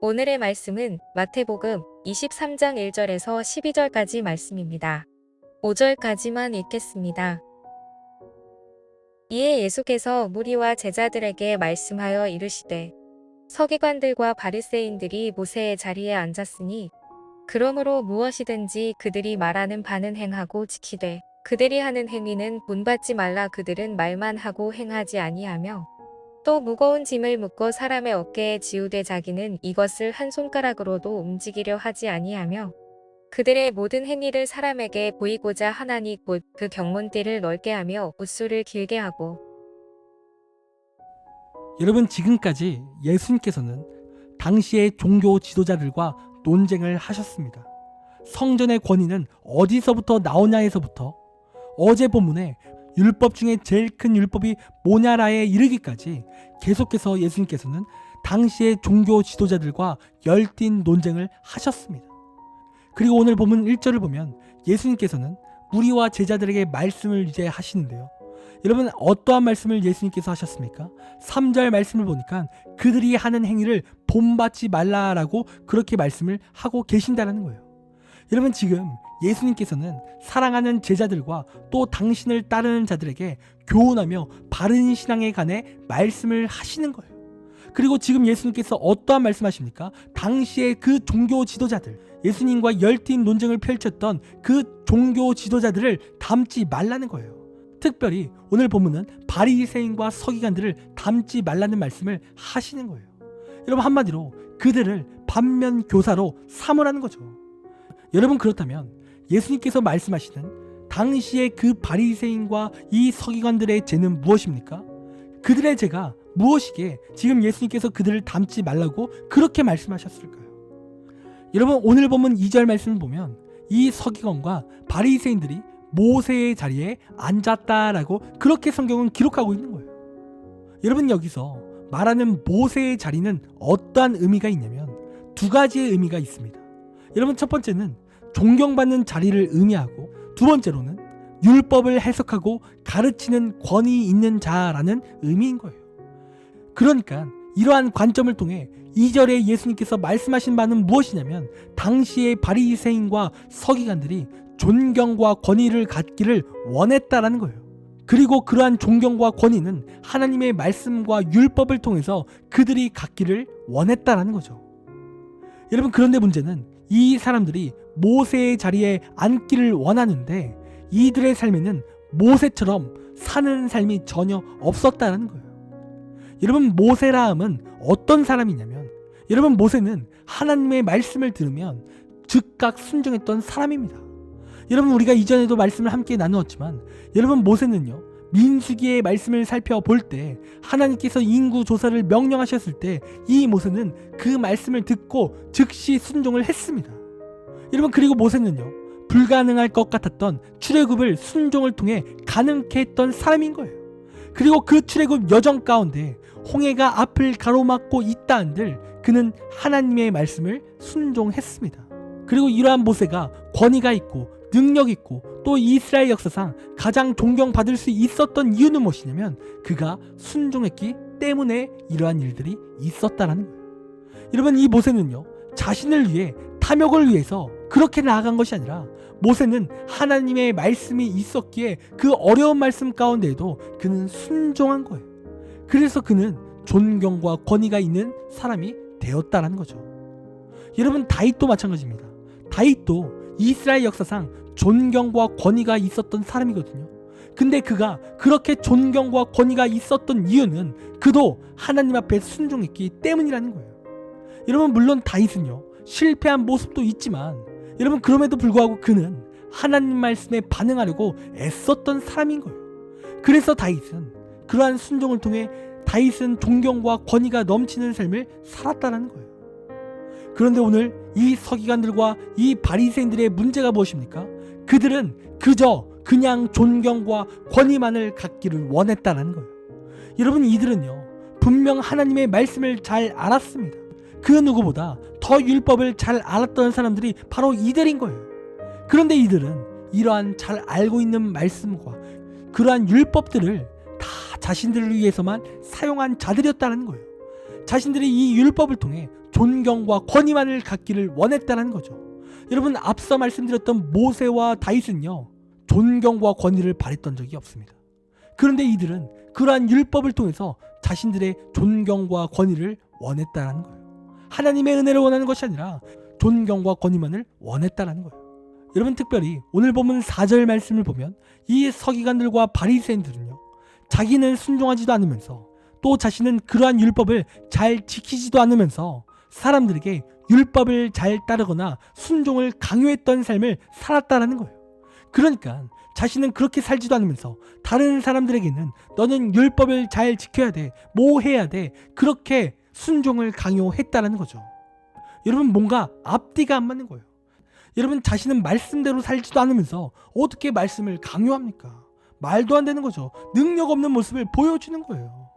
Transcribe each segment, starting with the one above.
오늘의 말씀은 마태복음 23장 1절에서 12절까지 말씀입니다. 5절까지만 읽겠습니다. 이에 예수께서 무리와 제자들에게 말씀하여 이르시되 서기관들과 바리새인들이 모세의 자리에 앉았으니 그러므로 무엇이든지 그들이 말하는 바는 행하고 지키되 그들이 하는 행위는 본받지 말라. 그들은 말만 하고 행하지 아니하며 또 무거운 짐을 묶어 사람의 어깨에 지우되 자기는 이것을 한 손가락으로도 움직이려 하지 아니하며 그들의 모든 행위를 사람에게 보이고자 하나니 곧 그 경문띠를 넓게 하며 웃소를 길게 하고. 여러분, 지금까지 예수님께서는 당시의 종교 지도자들과 논쟁을 하셨습니다. 성전의 권위는 어디서부터 나오냐에서부터 어제 본문에 율법 중에 제일 큰 율법이 뭐냐라에 이르기까지 계속해서 예수님께서는 당시의 종교 지도자들과 열띤 논쟁을 하셨습니다. 그리고 오늘 본문 1절을 보면 예수님께서는 무리와 제자들에게 말씀을 이제 하시는데요. 여러분, 어떠한 말씀을 예수님께서 하셨습니까? 3절 말씀을 보니까 그들이 하는 행위를 본받지 말라라고 그렇게 말씀을 하고 계신다는 거예요. 여러분, 지금 예수님께서는 사랑하는 제자들과 또 당신을 따르는 자들에게 교훈하며 바른 신앙에 관해 말씀을 하시는 거예요. 그리고 지금 예수님께서 어떠한 말씀하십니까? 당시의 그 종교 지도자들, 예수님과 열띤 논쟁을 펼쳤던 그 종교 지도자들을 닮지 말라는 거예요. 특별히 오늘 본문은 바리새인과 서기관들을 닮지 말라는 말씀을 하시는 거예요. 여러분, 한마디로 그들을 반면 교사로 삼으라는 거죠. 여러분, 그렇다면 예수님께서 말씀하시는 당시의 그 바리새인과 이 서기관들의 죄는 무엇입니까? 그들의 죄가 무엇이기에 지금 예수님께서 그들을 닮지 말라고 그렇게 말씀하셨을까요? 여러분, 오늘 본문 2절 말씀을 보면 이 서기관과 바리새인들이 모세의 자리에 앉았다라고 그렇게 성경은 기록하고 있는 거예요. 여러분, 여기서 말하는 모세의 자리는 어떠한 의미가 있냐면 두 가지의 의미가 있습니다. 여러분, 첫 번째는 존경받는 자리를 의미하고 두 번째로는 율법을 해석하고 가르치는 권위 있는 자라는 의미인 거예요. 그러니까 이러한 관점을 통해 2절에 예수님께서 말씀하신 바는 무엇이냐면 당시의 바리새인과 서기관들이 존경과 권위를 갖기를 원했다라는 거예요. 그리고 그러한 존경과 권위는 하나님의 말씀과 율법을 통해서 그들이 갖기를 원했다라는 거죠. 여러분, 그런데 문제는 이 사람들이 모세의 자리에 앉기를 원하는데 이들의 삶에는 모세처럼 사는 삶이 전혀 없었다는 거예요. 여러분, 모세라 함은 어떤 사람이냐면 여러분, 모세는 하나님의 말씀을 들으면 즉각 순종했던 사람입니다. 여러분, 우리가 이전에도 말씀을 함께 나누었지만 여러분, 모세는요, 민수기의 말씀을 살펴볼 때 하나님께서 인구 조사를 명령하셨을 때 이 모세는 그 말씀을 듣고 즉시 순종을 했습니다. 여러분, 그리고 모세는요, 불가능할 것 같았던 출애굽을 순종을 통해 가능케 했던 사람인 거예요. 그리고 그 출애굽 여정 가운데 홍해가 앞을 가로막고 있다 한들 그는 하나님의 말씀을 순종했습니다. 그리고 이러한 모세가 권위가 있고 능력 있고 또 이스라엘 역사상 가장 존경받을 수 있었던 이유는 무엇이냐면 그가 순종했기 때문에 이러한 일들이 있었다라는 거예요. 여러분, 이 모세는요, 자신을 위해 탐욕을 위해서 그렇게 나아간 것이 아니라 모세는 하나님의 말씀이 있었기에 그 어려운 말씀 가운데에도 그는 순종한 거예요. 그래서 그는 존경과 권위가 있는 사람이 되었다라는 거죠. 여러분, 다윗도 마찬가지입니다. 다윗도 이스라엘 역사상 존경과 권위가 있었던 사람이거든요. 근데 그가 그렇게 존경과 권위가 있었던 이유는 그도 하나님 앞에 순종했기 때문이라는 거예요. 여러분, 물론 다윗은요, 실패한 모습도 있지만 여러분, 그럼에도 불구하고 그는 하나님 말씀에 반응하려고 애썼던 사람인 거예요. 그래서 다윗은 그러한 순종을 통해 다윗은 존경과 권위가 넘치는 삶을 살았다는 거예요. 그런데 오늘 이 서기관들과 이 바리새인들의 문제가 무엇입니까? 그들은 그냥 존경과 권위만을 갖기를 원했다는 거예요. 여러분, 이들은요, 분명 하나님의 말씀을 잘 알았습니다. 그 누구보다 더 율법을 잘 알았던 사람들이 바로 이들인 거예요. 그런데 이들은 이러한 잘 알고 있는 말씀과 그러한 율법들을 다 자신들을 위해서만 사용한 자들이었다는 거예요. 자신들이 이 율법을 통해 존경과 권위만을 갖기를 원했다는 거죠. 여러분, 앞서 말씀드렸던 모세와 다윗은요, 존경과 권위를 바랬던 적이 없습니다. 그런데 이들은 그러한 율법을 통해서 자신들의 존경과 권위를 원했다는 거예요. 하나님의 은혜를 원하는 것이 아니라 존경과 권위만을 원했다는 거예요. 여러분, 특별히 오늘 본문 4절 말씀을 보면 이 서기관들과 바리새인들은요, 자기는 순종하지도 않으면서 또 자신은 그러한 율법을 잘 지키지도 않으면서 사람들에게 율법을 잘 따르거나 순종을 강요했던 삶을 살았다라는 거예요. 그러니까 자신은 그렇게 살지도 않으면서 다른 사람들에게는 너는 율법을 잘 지켜야 돼, 뭐 해야 돼, 그렇게 순종을 강요했다라는 거죠. 여러분, 뭔가 앞뒤가 안 맞는 거예요. 여러분, 자신은 말씀대로 살지도 않으면서 어떻게 말씀을 강요합니까? 말도 안 되는 거죠. 능력 없는 모습을 보여주는 거예요.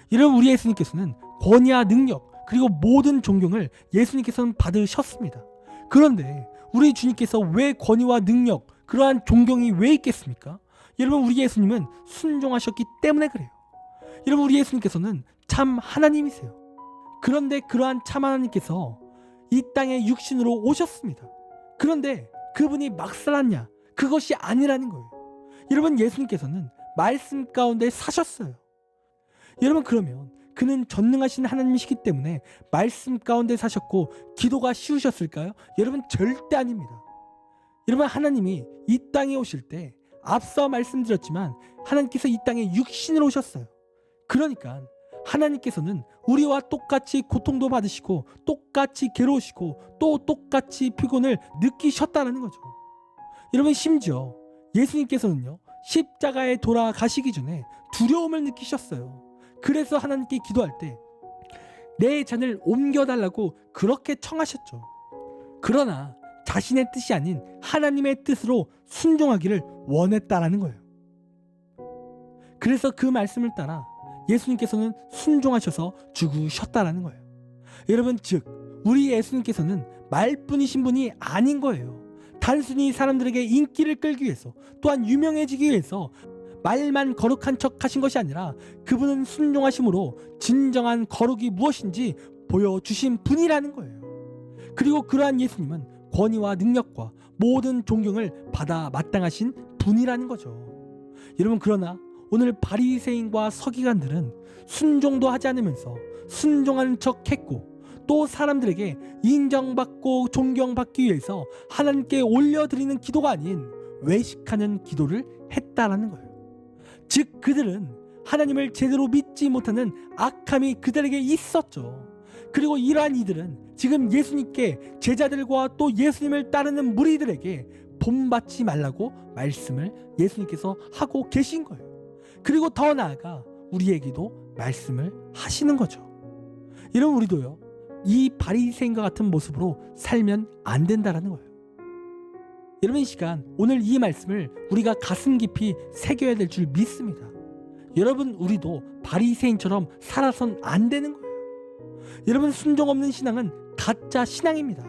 이런 우리 예수님께서는 권위와 능력 그리고 모든 존경을 예수님께서는 받으셨습니다. 그런데 우리 주님께서 왜 권위와 능력, 그러한 존경이 왜 있겠습니까? 여러분, 우리 예수님은 순종하셨기 때문에 그래요. 여러분, 우리 예수님께서는 참 하나님이세요. 그런데 그러한 참 하나님께서 이 땅에 육신으로 오셨습니다. 그런데 그분이 막 살았냐? 그것이 아니라는 거예요. 여러분, 예수님께서는 말씀 가운데 사셨어요. 여러분, 그러면 그는 전능하신 하나님이시기 때문에 말씀 가운데 사셨고 기도가 쉬우셨을까요? 여러분, 절대 아닙니다. 여러분, 하나님이 이 땅에 오실 때 앞서 말씀드렸지만 하나님께서 이 땅에 육신으로 오셨어요. 그러니까 하나님께서는 우리와 똑같이 고통도 받으시고 똑같이 괴로우시고 또 똑같이 피곤을 느끼셨다는 거죠. 여러분, 심지어 예수님께서는요, 십자가에 돌아가시기 전에 두려움을 느끼셨어요. 그래서 하나님께 기도할 때 내 잔을 옮겨달라고 그렇게 청하셨죠. 그러나 자신의 뜻이 아닌 하나님의 뜻으로 순종하기를 원했다라는 거예요. 그래서 그 말씀을 따라 예수님께서는 순종하셔서 죽으셨다라는 거예요. 여러분, 즉 우리 예수님께서는 말뿐이신 분이 아닌 거예요. 단순히 사람들에게 인기를 끌기 위해서, 또한 유명해지기 위해서 말만 거룩한 척 하신 것이 아니라 그분은 순종하심으로 진정한 거룩이 무엇인지 보여주신 분이라는 거예요. 그리고 그러한 예수님은 권위와 능력과 모든 존경을 받아 마땅하신 분이라는 거죠. 여러분, 그러나 오늘 바리새인과 서기관들은 순종도 하지 않으면서 순종하는 척 했고 또 사람들에게 인정받고 존경받기 위해서 하나님께 올려드리는 기도가 아닌 외식하는 기도를 했다라는 거예요. 즉 그들은 하나님을 제대로 믿지 못하는 악함이 그들에게 있었죠. 그리고 이러한 이들은 지금 예수님께 제자들과 또 예수님을 따르는 무리들에게 본받지 말라고 말씀을 예수님께서 하고 계신 거예요. 그리고 더 나아가 우리에게도 말씀을 하시는 거죠. 이런 우리도요, 이 바리새인과 같은 모습으로 살면 안 된다라는 거예요. 여러분, 이 시간 오늘 이 말씀을 우리가 가슴 깊이 새겨야 될 줄 믿습니다. 여러분, 우리도 바리새인처럼 살아선 안 되는 거예요. 여러분, 순종 없는 신앙은 가짜 신앙입니다.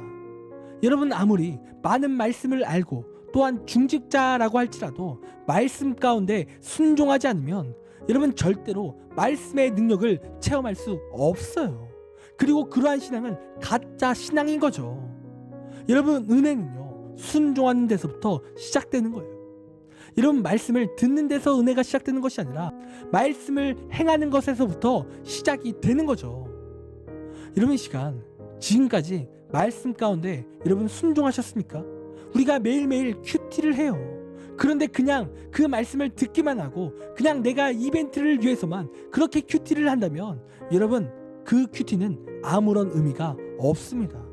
여러분, 아무리 많은 말씀을 알고 또한 중직자라고 할지라도 말씀 가운데 순종하지 않으면 여러분 절대로 말씀의 능력을 체험할 수 없어요. 그리고 그러한 신앙은 가짜 신앙인 거죠. 여러분, 은혜는요, 순종하는 데서부터 시작되는 거예요. 여러분, 말씀을 듣는 데서 은혜가 시작되는 것이 아니라 말씀을 행하는 것에서부터 시작이 되는 거죠. 여러분, 이 시간 지금까지 말씀 가운데 여러분 순종하셨습니까? 우리가 매일매일 큐티를 해요. 그런데 그냥 그 말씀을 듣기만 하고 그냥 내가 이벤트를 위해서만 그렇게 큐티를 한다면 여러분, 그 큐티는 아무런 의미가 없습니다.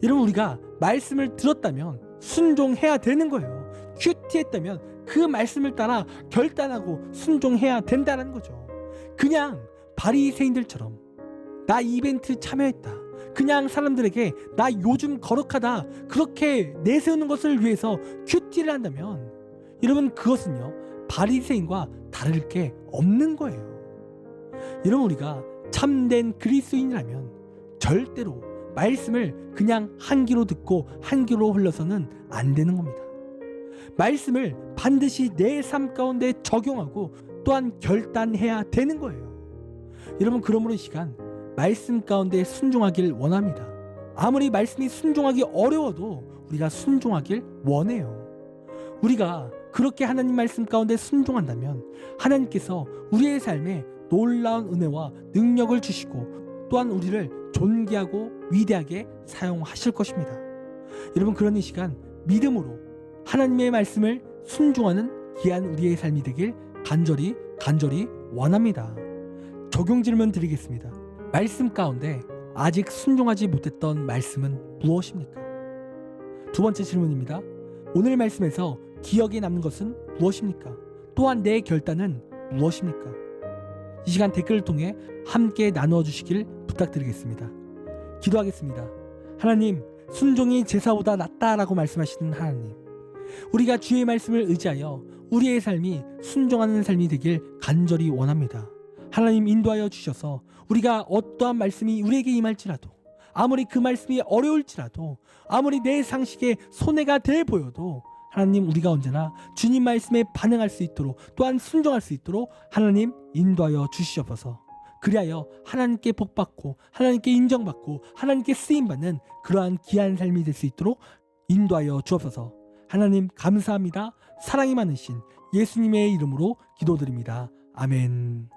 여러분, 우리가 말씀을 들었다면 순종해야 되는 거예요. 큐티했다면 그 말씀을 따라 결단하고 순종해야 된다는 거죠. 그냥 바리새인들처럼 나 이벤트 참여했다, 그냥 사람들에게 나 요즘 거룩하다 그렇게 내세우는 것을 위해서 큐티를 한다면 여러분, 그것은요 바리새인과 다를 게 없는 거예요. 여러분, 우리가 참된 그리스도인이라면 절대로 말씀을 그냥 한 귀로 듣고 한 귀로 흘러서는 안 되는 겁니다. 말씀을 반드시 내 삶 가운데 적용하고 또한 결단해야 되는 거예요. 여러분, 그러므로 이 시간 말씀 가운데 순종하길 원합니다. 아무리 말씀이 순종하기 어려워도 우리가 순종하길 원해요. 우리가 그렇게 하나님 말씀 가운데 순종한다면 하나님께서 우리의 삶에 놀라운 은혜와 능력을 주시고 또한 우리를 존귀하고 위대하게 사용하실 것입니다. 여러분, 그런 이 시간 믿음으로 하나님의 말씀을 순종하는 귀한 우리의 삶이 되길 간절히 원합니다. 적용 질문 드리겠습니다. 말씀 가운데 아직 순종하지 못했던 말씀은 무엇입니까? 두 번째 질문입니다. 오늘 말씀에서 기억에 남는 것은 무엇입니까? 또한 내 결단은 무엇입니까? 이 시간 댓글을 통해 함께 나누어 주시길 부탁드리겠습니다. 기도하겠습니다. 하나님, 순종이 제사보다 낫다라고 말씀하시는 하나님, 우리가 주의 말씀을 의지하여 우리의 삶이 순종하는 삶이 되길 간절히 원합니다. 하나님, 인도하여 주셔서 우리가 어떠한 말씀이 우리에게 임할지라도, 아무리 그 말씀이 어려울지라도, 아무리 내 상식에 손해가 돼 보여도 하나님, 우리가 언제나 주님 말씀에 반응할 수 있도록, 또한 순종할 수 있도록 하나님 인도하여 주시옵소서. 그리하여 하나님께 복받고 하나님께 인정받고 하나님께 쓰임받는 그러한 귀한 삶이 될 수 있도록 인도하여 주옵소서. 하나님 감사합니다. 사랑이 많으신 예수님의 이름으로 기도드립니다. 아멘.